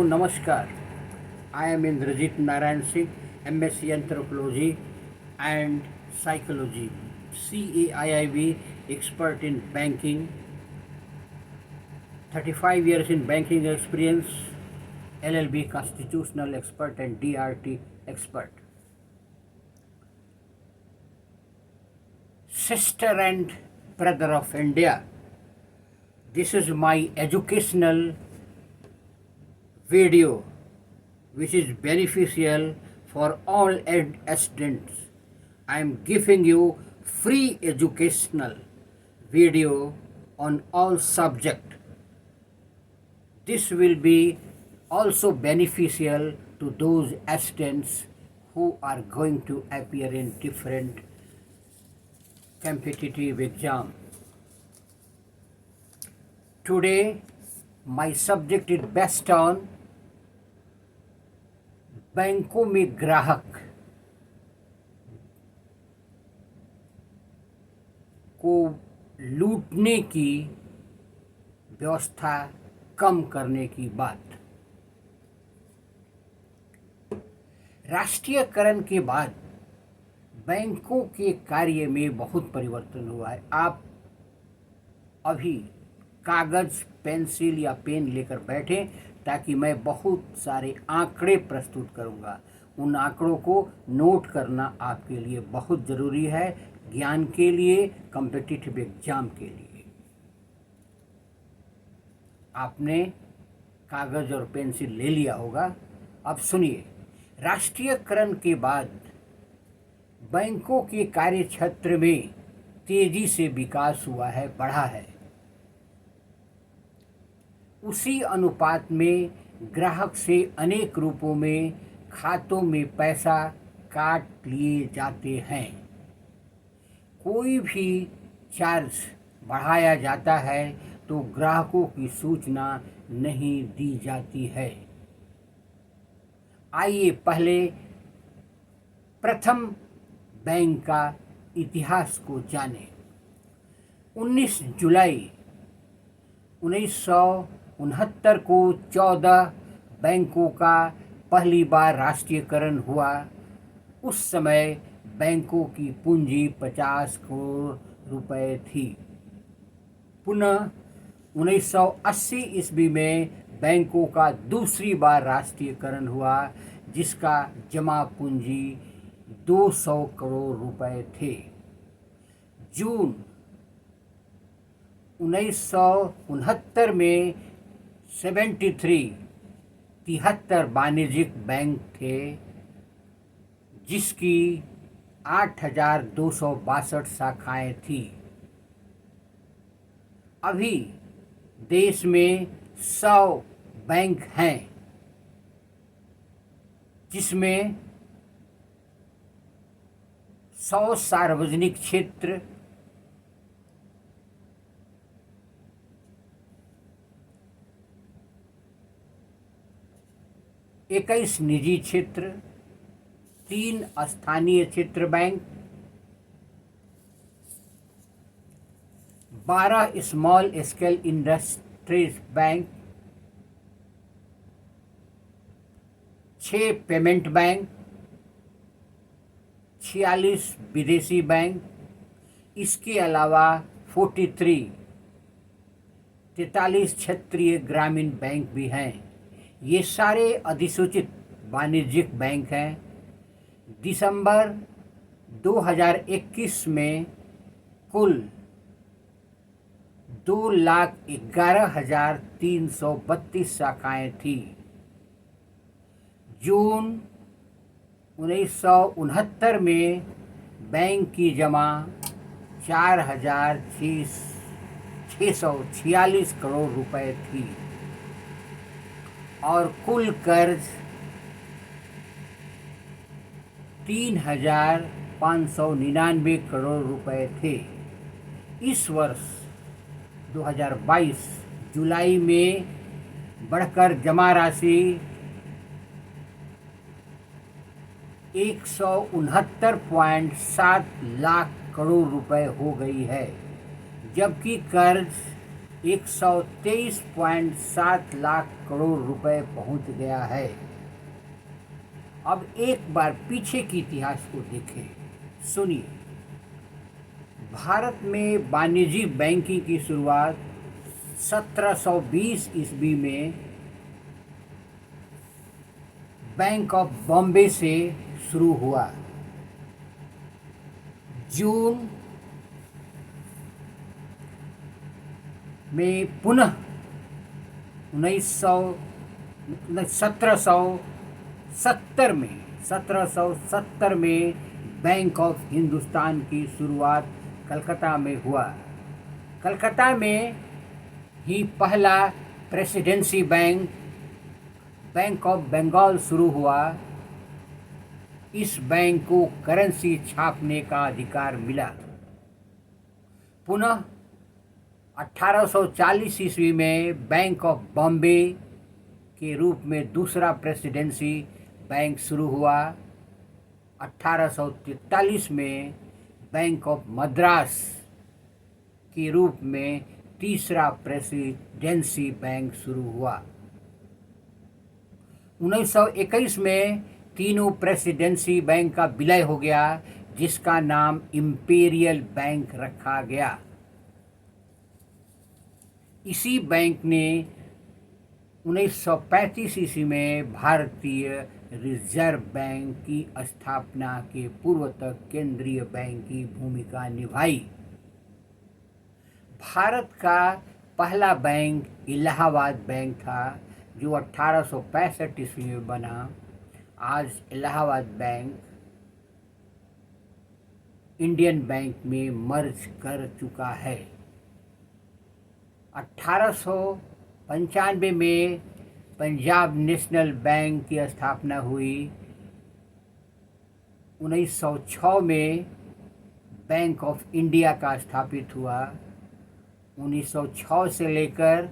Namaskar. I am Indrajit Narayan Singh, MSc Anthropology and Psychology, CAIIB expert in banking, 35 years in banking experience, LLB constitutional expert and DRT expert. Sister and brother of India, this is my educational video which is beneficial for all students. I am giving you free educational video on all subject. This will be also beneficial to those students who are going to appear in different competitive exam. Today my subject is based on बैंकों में ग्राहक को लूटने की व्यवस्था कम करने की बात। राष्ट्रीयकरण के बाद बैंकों के कार्य में बहुत परिवर्तन हुआ है। आप अभी कागज, पेंसिल या पेन लेकर बैठे ताकि मैं बहुत सारे आंकड़े प्रस्तुत करूंगा। उन आंकड़ों को नोट करना आपके लिए बहुत ज़रूरी है, ज्ञान के लिए, कॉम्पिटिटिव एग्जाम के लिए। आपने कागज और पेंसिल ले लिया होगा। अब सुनिए, राष्ट्रीयकरण के बाद बैंकों के कार्य क्षेत्र में तेजी से विकास हुआ है, बढ़ा है। उसी अनुपात में ग्राहक से अनेक रूपों में खातों में पैसा काट लिए जाते हैं। कोई भी चार्ज बढ़ाया जाता है तो ग्राहकों की सूचना नहीं दी जाती है। आइए पहले प्रथम बैंक का इतिहास को जानें। 19 जुलाई 1969 को 14 बैंकों का पहली बार राष्ट्रीयकरण हुआ। उस समय बैंकों की पूंजी 50 करोड़ रुपए थी। पुनः 1980 ईस्वी में बैंकों का दूसरी बार राष्ट्रीयकरण हुआ, जिसका जमा पूंजी 200 करोड़ रुपए थे। जून 1969 में 73 वाणिज्यिक बैंक थे, जिसकी 8,262 शाखाएं थी। अभी देश में 100 बैंक हैं, जिसमें 100 सार्वजनिक क्षेत्र, 21 निजी क्षेत्र, 3 स्थानीय क्षेत्र bank, 12 small scale industries bank, 6 payment bank, 46 विदेशी बैंक, इसके अलावा 43 क्षेत्रीय ग्रामीण बैंक भी हैं। ये सारे अधिसूचित वाणिज्यिक बैंक हैं। दिसंबर 2021 में कुल 2,11,332 शाखाएं थी। जून 1969 में बैंक की जमा 4,646 करोड़ रुपए थी और कुल कर्ज 3,599 करोड़ रुपए थे। इस वर्ष 2022 जुलाई में बढ़कर जमा राशि 169.7 लाख करोड़ रुपए हो गई है, जबकि कर्ज 123.7 लाख करोड़ रुपए पहुंच गया है। अब एक बार पीछे के इतिहास को देखें, सुनिए। भारत में वाणिज्यिक बैंकिंग की शुरुआत 1720 ईस्वी में बैंक ऑफ बॉम्बे से शुरू हुआ। जून में पुनः 1770 में बैंक ऑफ हिंदुस्तान की शुरुआत कलकत्ता में हुआ। कलकत्ता में ही पहला प्रेसिडेंसी बैंक ऑफ बंगाल शुरू हुआ। इस बैंक को करेंसी छापने का अधिकार मिला। पुनः 1840 ईस्वी में बैंक ऑफ बॉम्बे के रूप में दूसरा प्रेसिडेंसी बैंक शुरू हुआ। 1843 में बैंक ऑफ मद्रास के रूप में तीसरा प्रेसिडेंसी बैंक शुरू हुआ। 1921 में तीनों प्रेसिडेंसी बैंक का विलय हो गया, जिसका नाम इंपीरियल बैंक रखा गया। इसी बैंक ने 1935 ईस्वी में भारतीय रिजर्व बैंक की स्थापना के पूर्व तक केंद्रीय बैंक की भूमिका निभाई। भारत का पहला बैंक इलाहाबाद बैंक था, जो 1865 ईस्वी में बना। आज इलाहाबाद बैंक इंडियन बैंक में मर्ज कर चुका है। 1895 में पंजाब नेशनल बैंक की स्थापना हुई। 1906 में बैंक ऑफ इंडिया का स्थापित हुआ। 1906 से लेकर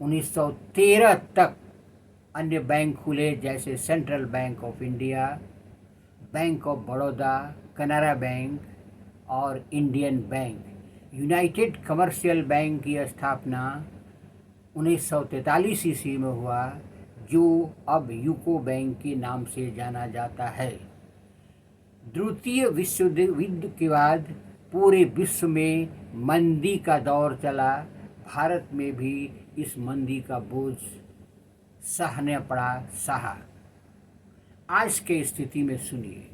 1913 तक अन्य बैंक खुले, जैसे central bank of India, bank of Baroda, Canara bank और Indian bank. United commercial bank की स्थापना 1943 ईस्वी में हुआ, जो अब यूको बैंक के नाम से जाना जाता है। द्वितीय विश्व युद्ध के बाद पूरे विश्व में मंदी का दौर चला। भारत में भी इस मंदी का बोझ सहना पड़ा, सहा। आज के स्थिति में सुनिए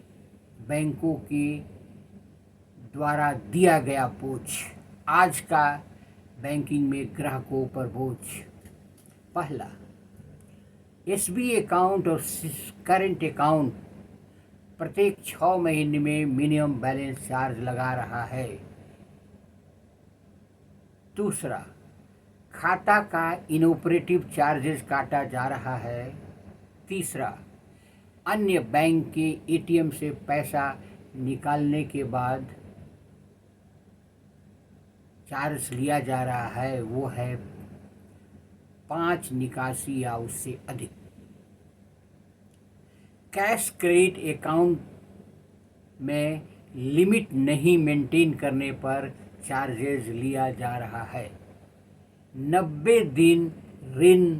बैंकों के द्वारा दिया गया बोझ। आज का बैंकिंग में ग्राहकों पर बोझ। पहला, एसबी अकाउंट और करेंट अकाउंट प्रत्येक 6 महीने में मिनिमम बैलेंस चार्ज लगा रहा है। दूसरा, खाता का इनऑपरेटिव चार्जेस काटा जा रहा है। तीसरा, अन्य बैंक के एटीएम से पैसा निकालने के बाद चार्ज लिया जा रहा है, वो है 5 निकासी या उससे अधिक। कैश क्रेडिट अकाउंट में लिमिट नहीं मेंटेन करने पर चार्जेज लिया जा रहा है। 90 दिन ऋण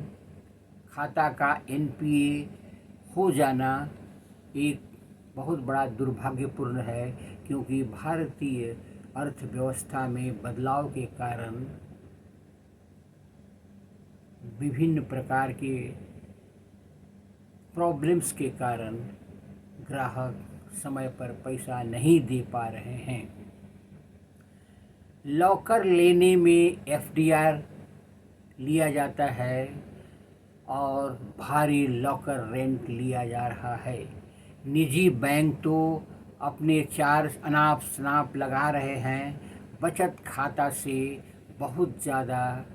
खाता का एनपीए हो जाना एक बहुत बड़ा दुर्भाग्यपूर्ण है, क्योंकि भारतीय अर्थव्यवस्था में बदलाव के कारण विभिन्न प्रकार के प्रॉब्लम्स के कारण ग्राहक समय पर पैसा नहीं दे पा रहे हैं। लॉकर लेने में एफडीआर लिया जाता है और भारी लॉकर रेंट लिया जा रहा है। निजी बैंक तो अपने चार्ज अनाप शनाप लगा रहे हैं। बचत खाता से बहुत ज़्यादा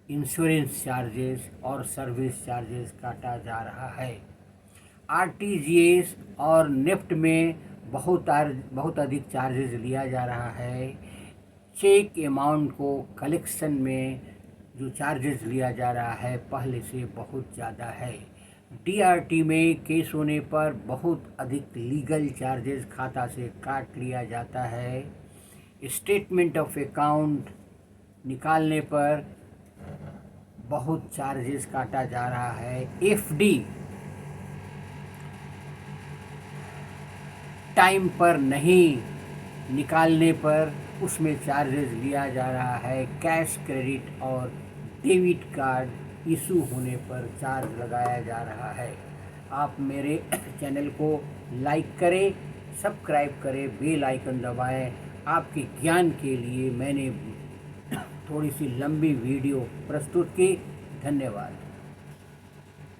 इंश्योरेंस चार्जेस और सर्विस चार्जेस काटा जा रहा है। आरटीजीएस और नेफ्ट में बहुत अधिक चार्जेस लिया जा रहा है। चेक अमाउंट को कलेक्शन में जो चार्जेस लिया जा रहा है पहले से बहुत ज़्यादा है। डीआरटी में केस होने पर बहुत अधिक लीगल चार्जेस खाता से काट लिया जाता है। स्टेटमेंट ऑफ अकाउंट निकालने पर बहुत चार्जेस काटा जा रहा है। एफडी टाइम पर नहीं निकालने पर उसमें चार्जेस लिया जा रहा है। कैश क्रेडिट और डेबिट कार्ड इशू होने पर चार्ज लगाया जा रहा है। आप मेरे चैनल को लाइक करें, सब्सक्राइब करें, बेल आइकन दबाएं। आपके ज्ञान के लिए मैंने थोड़ी सी लंबी वीडियो प्रस्तुत की। धन्यवाद।